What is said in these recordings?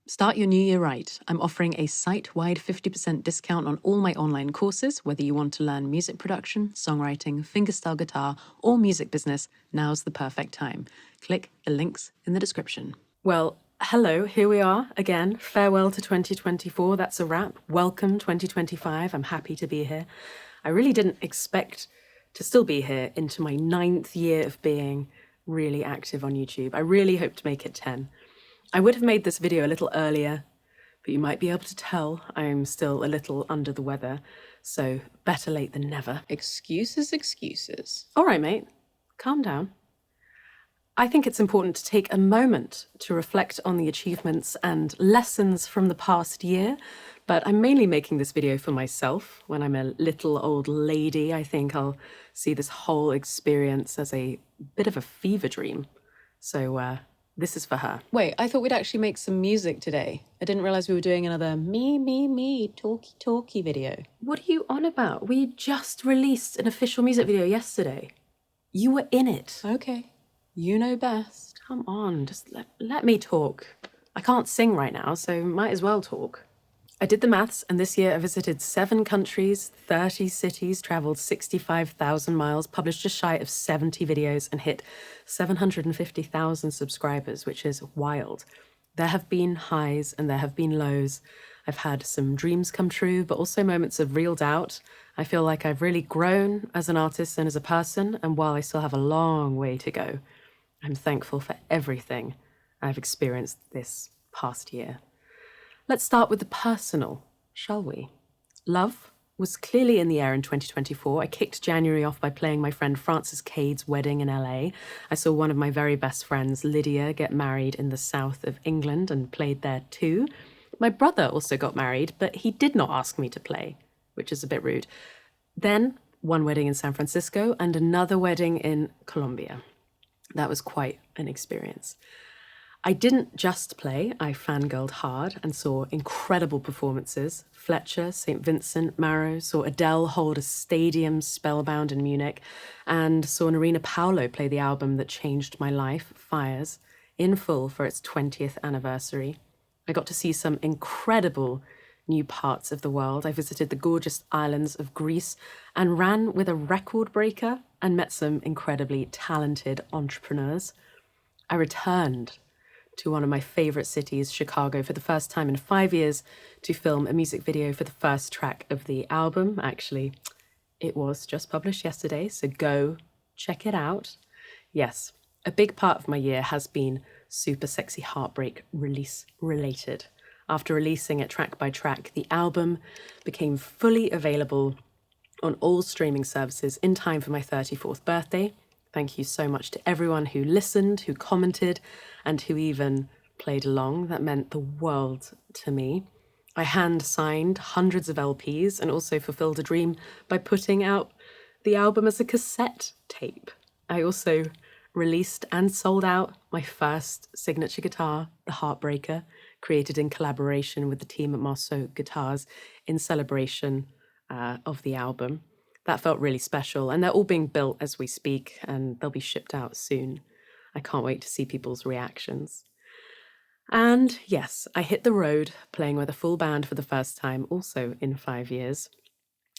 Start your new year right. I'm offering a site-wide 50% discount on all my online courses. Whether you want to learn music production, songwriting, fingerstyle guitar, or music business, now's the perfect time. Click the links in the description. Well, hello, here we are again. Farewell to 2024. That's a wrap. Welcome 2025. I'm happy to be here. I really didn't expect to still be here into my 9th year of being really active on YouTube. I really hope to make it 10. I would have made this video a little earlier, but you might be able to tell I'm still a little under the weather, so better late than never. Excuses. All right, mate, calm down. I think it's important to take a moment to reflect on the achievements and lessons from the past year, but I'm mainly making this video for myself. When I'm a little old lady, I think I'll see this whole experience as a bit of a fever dream. So this is for her. Wait, I thought we'd actually make some music today. I didn't realize we were doing another me, talky video. What are you on about? We just released an official music video yesterday. You were in it. Okay, you know best. Come on, just let me talk. I can't sing right now, so might as well talk. I did the maths, and this year I visited 7 countries, 30 cities, traveled 65,000 miles, published just shy of 70 videos, and hit 750,000 subscribers, which is wild. There have been highs and there have been lows. I've had some dreams come true, but also moments of real doubt. I feel like I've really grown as an artist and as a person, and while I still have a long way to go, I'm thankful for everything I've experienced this past year. Let's start with the personal, shall we? Love was clearly in the air in 2024. I kicked January off by playing my friend Frances Cade's wedding in LA. I saw one of my very best friends, Lydia, get married in the south of England and played there too. My brother also got married, but he did not ask me to play, which is a bit rude. Then one wedding in San Francisco and another wedding in Colombia. That was quite an experience. I didn't just play, I fangirled hard and saw incredible performances. Fletcher, St. Vincent, Maro, saw Adele hold a stadium spellbound in Munich, and saw Narina Paulo play the album that changed my life, Fires, in full for its 20th anniversary. I got to see some incredible new parts of the world. I visited the gorgeous islands of Greece and ran with a record breaker and met some incredibly talented entrepreneurs. I returned to one of my favorite cities, Chicago, for the first time in 5 years to film a music video for the first track of the album. Actually, it was just published yesterday, so go check it out. Yes, a big part of my year has been Super Sexy Heartbreak release related. After releasing it track by track, the album became fully available on all streaming services in time for my 34th birthday. Thank you so much to everyone who listened, who commented, and who even played along. That meant the world to me. I hand-signed hundreds of LPs and also fulfilled a dream by putting out the album as a cassette tape. I also released and sold out my first signature guitar, the Heartbreaker, created in collaboration with the team at Marceau Guitars in celebration of the album. That felt really special, and they're all being built as we speak, and they'll be shipped out soon. I can't wait to see people's reactions. And yes, I hit the road playing with a full band for the first time, also in 5 years,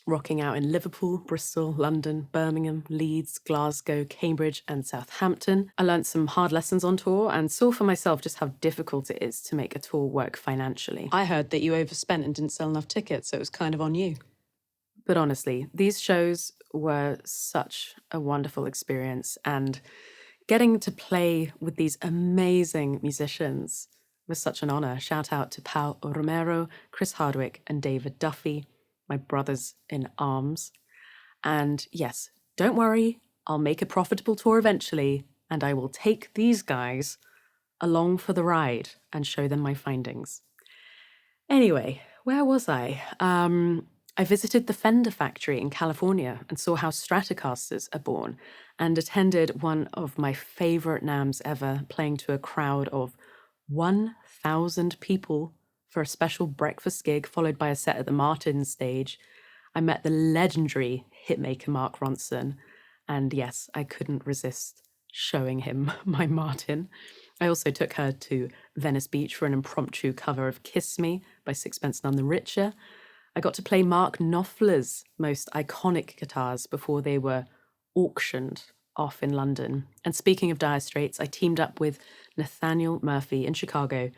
rocking out in Liverpool, Bristol, London, Birmingham, Leeds, Glasgow, Cambridge, and Southampton. I learned some hard lessons on tour and saw for myself just how difficult it is to make a tour work financially. I heard that you overspent and didn't sell enough tickets, so it was kind of on you. But honestly, these shows were such a wonderful experience, and getting to play with these amazing musicians was such an honor. Shout out to Paul Romero, Chris Hardwick, and David Duffy, my brothers in arms. And yes, don't worry, I'll make a profitable tour eventually, and I will take these guys along for the ride and show them my findings. Anyway, where was I? I visited the Fender factory in California and saw how Stratocasters are born, and attended one of my favorite NAMMs ever, playing to a crowd of 1,000 people for a special breakfast gig, followed by a set at the Martin stage. I met the legendary hitmaker Mark Ronson, and yes, I couldn't resist showing him my Martin. I also took her to Venice Beach for an impromptu cover of Kiss Me by Sixpence None the Richer. I got to play Mark Knopfler's most iconic guitars before they were auctioned off in London. And speaking of Dire Straits, I teamed up with Nathaniel Murphy in Chicago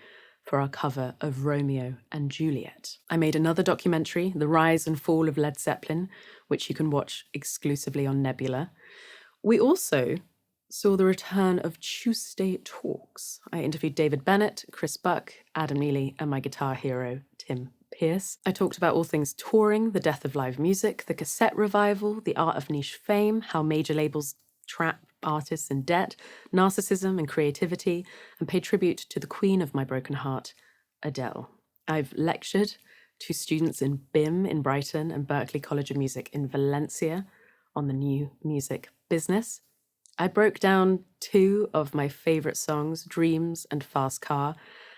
for our cover of Romeo and Juliet. I made another documentary, The Rise and Fall of Led Zeppelin, which you can watch exclusively on Nebula. We also saw the return of Tuesday Talks. I interviewed David Bennett, Chris Buck, Adam Neely, and my guitar hero, Tim Pierce. I talked about all things touring, the death of live music, the cassette revival, the art of niche fame, how major labels trap artists in debt, narcissism and creativity, and pay tribute to the queen of my broken heart, Adele. I've lectured to students in BIM in Brighton and Berklee College of Music in Valencia on the new music business. I broke down two of my favourite songs, Dreams and Fast Car,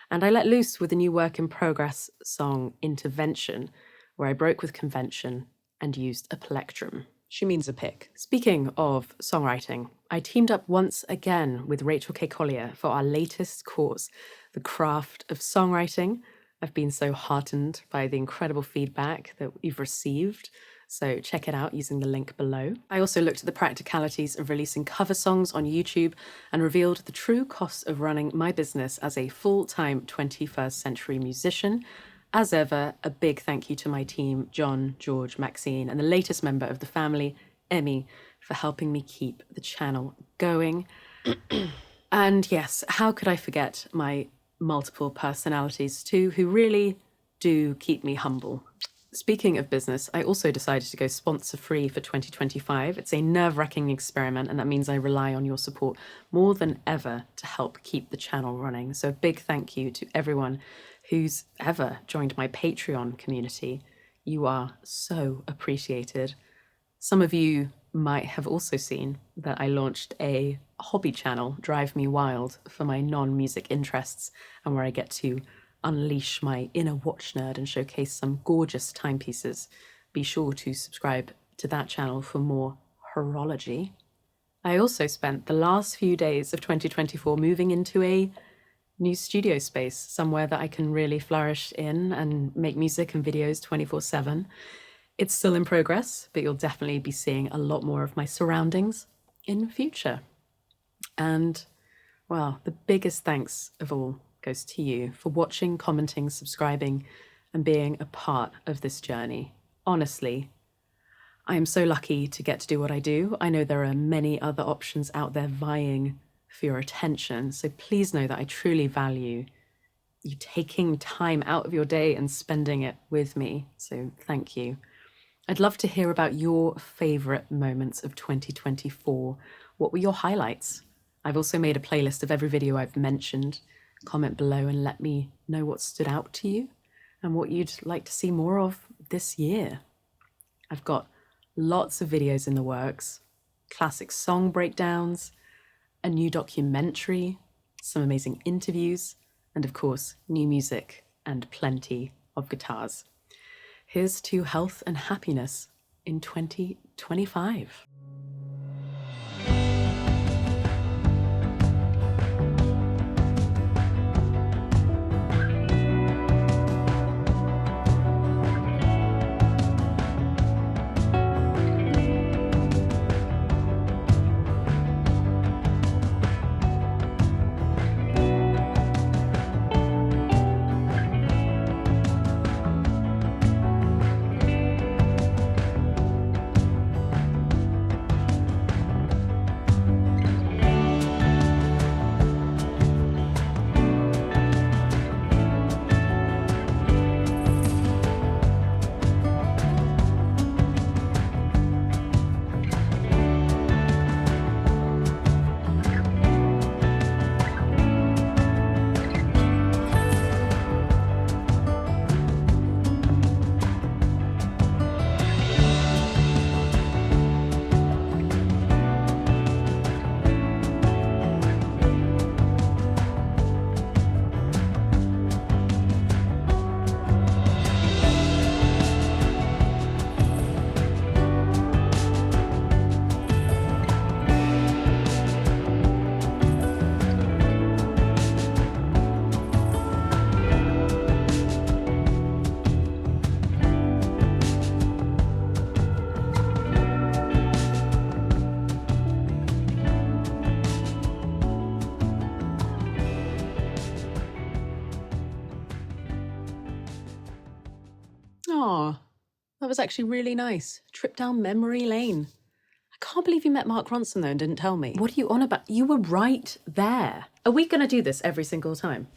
and I let loose with a new work in progress song, Intervention, where I broke with convention and used a plectrum. She means a pick. Speaking of songwriting, I teamed up once again with Rachel K. Collier for our latest course, The Craft of Songwriting. I've been so heartened by the incredible feedback that we've received, so check it out using the link below. I also looked at the practicalities of releasing cover songs on YouTube and revealed the true cost of running my business as a full-time 21st century musician. As ever, a big thank you to my team, John, George, Maxine, and the latest member of the family, Emmy, for helping me keep the channel going. And yes, how could I forget my multiple personalities too, who really do keep me humble. Speaking of business, I also decided to go sponsor-free for 2025. It's a nerve-wracking experiment, and that means I rely on your support more than ever to help keep the channel running. So a big thank you to everyone who's ever joined my Patreon community. You are so appreciated. Some of you might have also seen that I launched a hobby channel, Drive Me Wild, for my non-music interests, and where I get to unleash my inner watch nerd and showcase some gorgeous timepieces. Be sure to subscribe to that channel for more horology. I also spent the last few days of 2024 moving into a new studio space, somewhere that I can really flourish in and make music and videos 24/7. It's still in progress, but you'll definitely be seeing a lot more of my surroundings in future. And, well, the biggest thanks of all goes to you for watching, commenting, subscribing, and being a part of this journey. Honestly, I am so lucky to get to do what I do. I know there are many other options out there vying for your attention, so please know that I truly value you taking time out of your day and spending it with me, so thank you. I'd love to hear about your favourite moments of 2024. What were your highlights? I've also made a playlist of every video I've mentioned. Comment below and let me know what stood out to you and what you'd like to see more of this year. I've got lots of videos in the works, classic song breakdowns, a new documentary, some amazing interviews, and of course, new music and plenty of guitars. Here's to health and happiness in 2025. Oh, that was actually really nice. Trip down memory lane. I can't believe you met Mark Ronson, though, and didn't tell me. What are you on about? You were right there. Are we going to do this every single time?